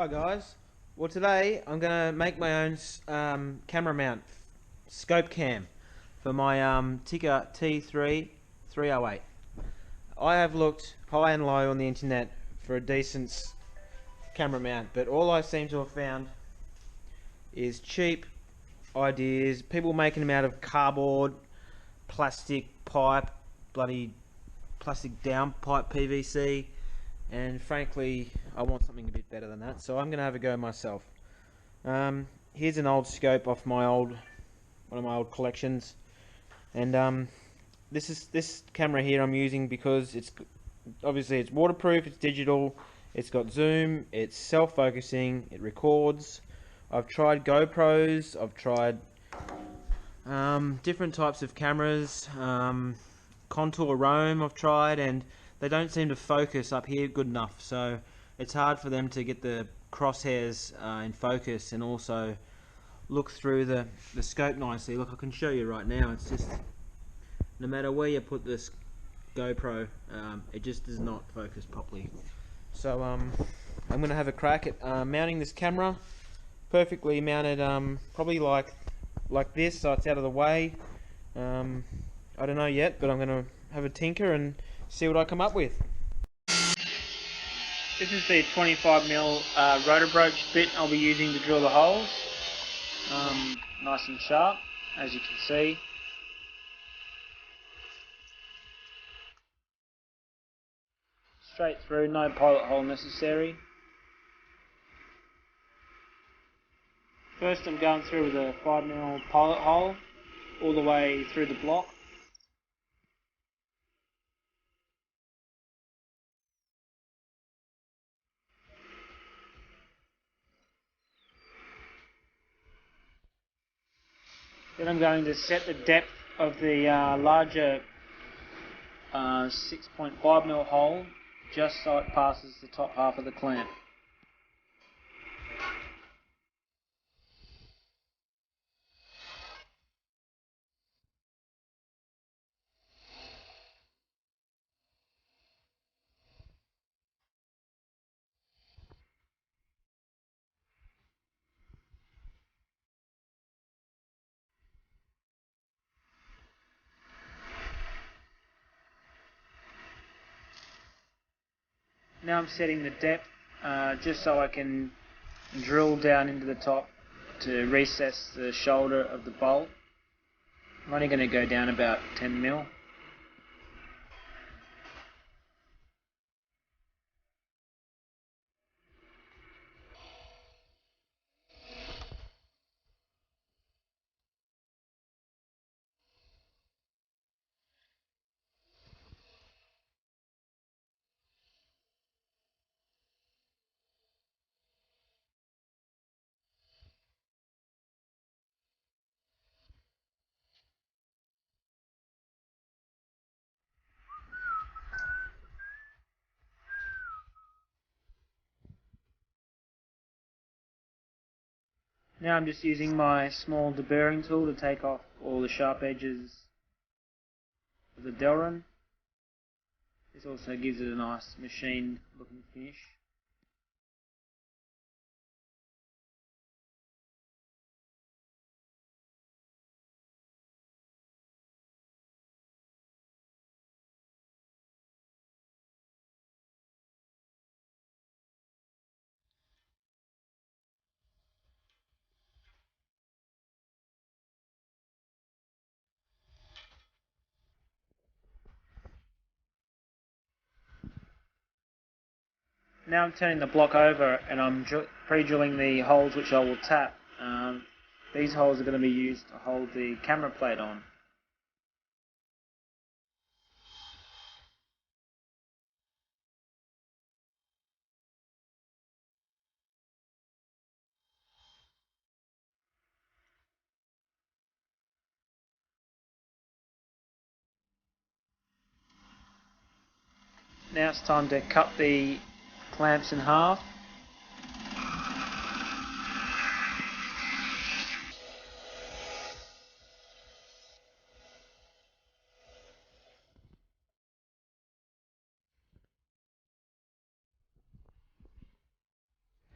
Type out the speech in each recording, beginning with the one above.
Hi guys. Well, today I'm gonna make my own camera mount, scope cam, for my Tikka T3 308. I have looked high and low on the internet for a decent camera mount, but all I seem to have found is cheap ideas. People making them out of cardboard, plastic pipe, bloody plastic downpipe PVC. And frankly, I want something a bit better than that, so I'm going to have a go myself. Here's an old scope off one of my old collections, and this camera here I'm using because it's waterproof, it's digital, it's got zoom, it's self-focusing, it records. I've tried GoPros, I've tried different types of cameras, contour roam I've tried, and they don't seem to focus up here good enough, so it's hard for them to get the crosshairs in focus and also look through the scope nicely. Look, I can show you right now, it's just, no matter where you put this GoPro, it just does not focus properly. So I'm going to have a crack at mounting this camera, perfectly mounted, probably like this, so it's out of the way. I don't know yet, but I'm going to have a tinker and see what I come up with. This is the 25mm rotor broach bit I'll be using to drill the holes. Nice and sharp, as you can see. Straight through, no pilot hole necessary. First I'm going through with a 5mm pilot hole all the way through the block. Then I'm going to set the depth of the larger 6.5mm hole just so it passes the top half of the clamp. Now I'm setting the depth just so I can drill down into the top to recess the shoulder of the bolt. I'm only going to go down about 10mm. Now I'm just using my small deburring tool to take off all the sharp edges of the Delrin. This also gives it a nice machined looking finish. Now I'm turning the block over and I'm pre-drilling the holes which I will tap. These holes are going to be used to hold the camera plate on. Now it's time to cut the clamps in half.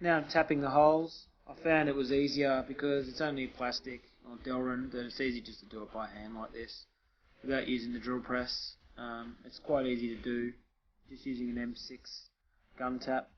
Now I'm tapping the holes. I found it was easier because it's only plastic or Delrin that it's easy just to do it by hand like this without using the drill press. It's quite easy to do just using an M6 gun tap.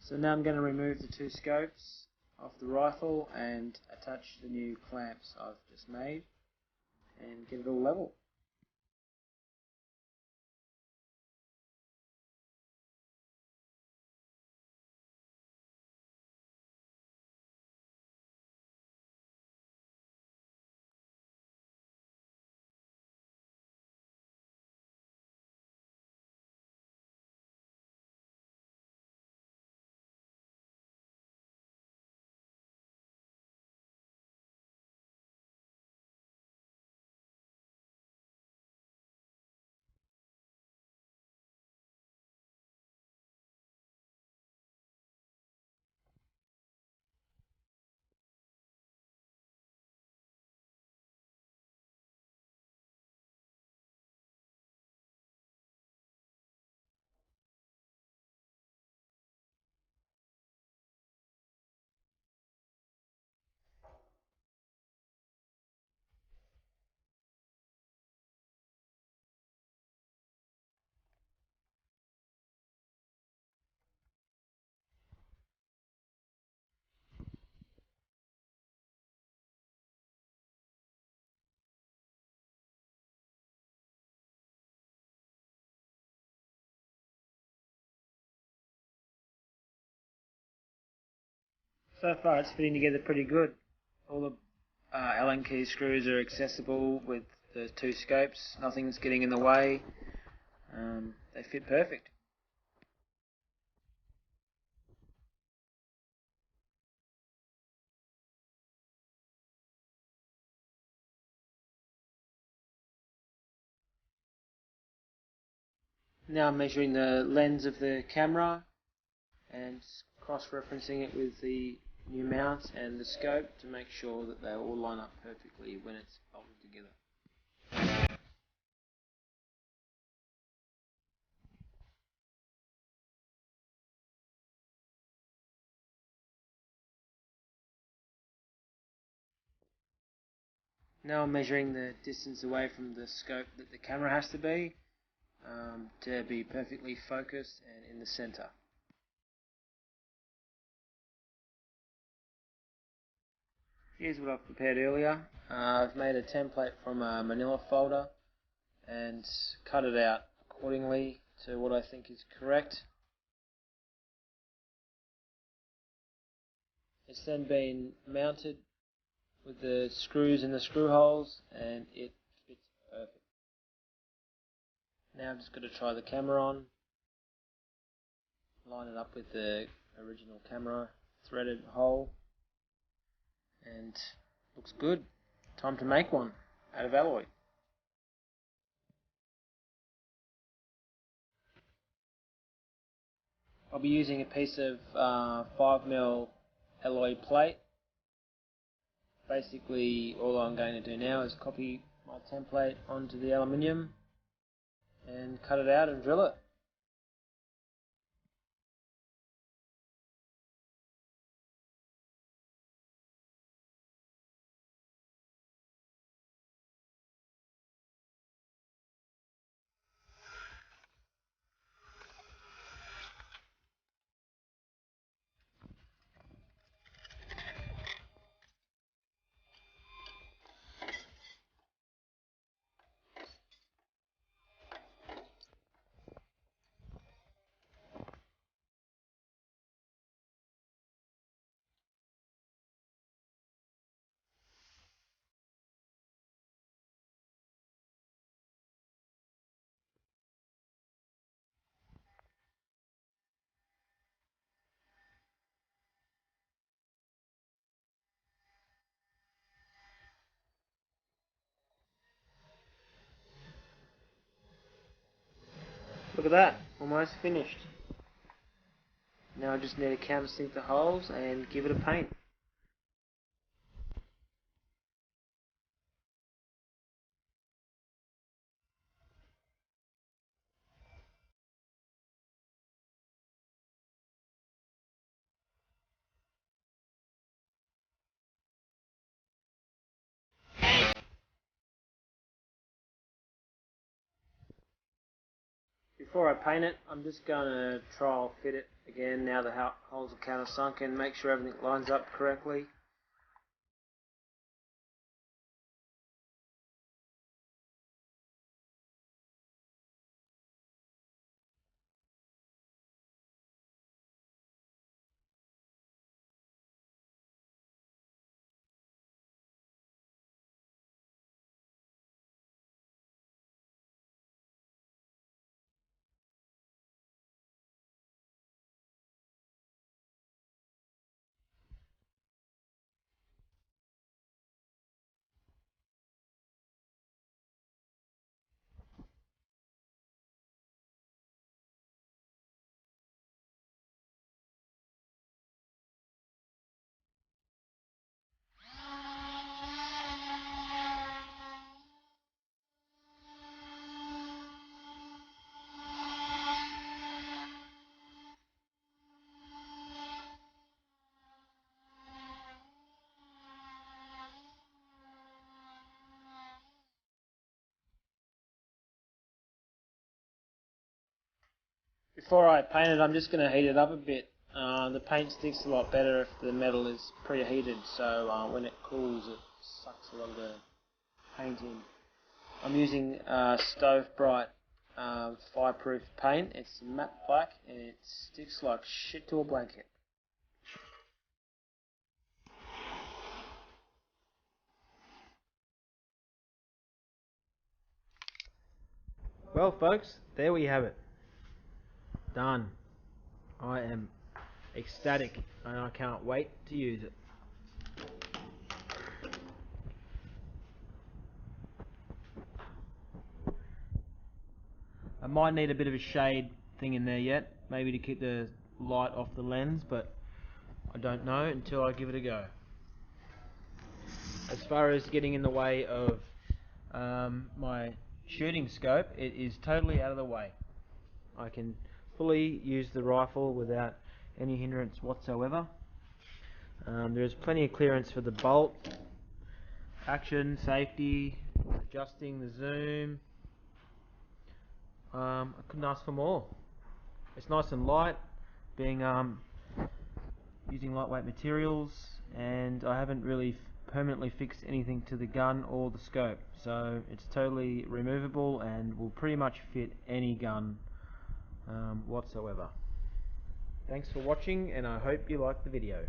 So now I'm going to remove the two scopes off the rifle and attach the new clamps I've just made and get it all level. So far it's fitting together pretty good. All the Allen key screws are accessible with the two scopes, nothing's getting in the way. They fit perfect. Now I'm measuring the lens of the camera and cross-referencing it with the new mount and the scope to make sure that they all line up perfectly when it's bolted together. Now I'm measuring the distance away from the scope that the camera has to be perfectly focused and in the center. Here's what I've prepared earlier. I've made a template from a manila folder and cut it out accordingly to what I think is correct. It's then been mounted with the screws in the screw holes and it fits perfect. Now I'm just going to try the camera on, line it up with the original camera threaded hole, and looks good. Time to make one out of alloy. I'll be using a piece of 5mm alloy plate. Basically all I'm going to do now is copy my template onto the aluminium and cut it out and drill it. Look at that, almost finished. Now I just need to countersink the holes and give it a paint. Before I paint it, I'm just going to trial fit it again now the holes are countersunken, make sure everything lines up correctly. Before I paint it, I'm just going to heat it up a bit. The paint sticks a lot better if the metal is preheated, so when it cools it sucks a lot of the paint in. I'm using Stove Bright fireproof paint. It's matte black and it sticks like shit to a blanket. Well folks, there we have it. Done. I am ecstatic and I can't wait to use it. I might need a bit of a shade thing in there yet, maybe to keep the light off the lens, but I don't know until I give it a go. As far as getting in the way of my shooting scope, it is totally out of the way. I can fully use the rifle without any hindrance whatsoever. There is plenty of clearance for the bolt, action, safety, adjusting the zoom. I couldn't ask for more. It's nice and light, being using lightweight materials, and I haven't really permanently fixed anything to the gun or the scope, so it's totally removable and will pretty much fit any gun whatsoever. Thanks for watching, and I hope you liked the video.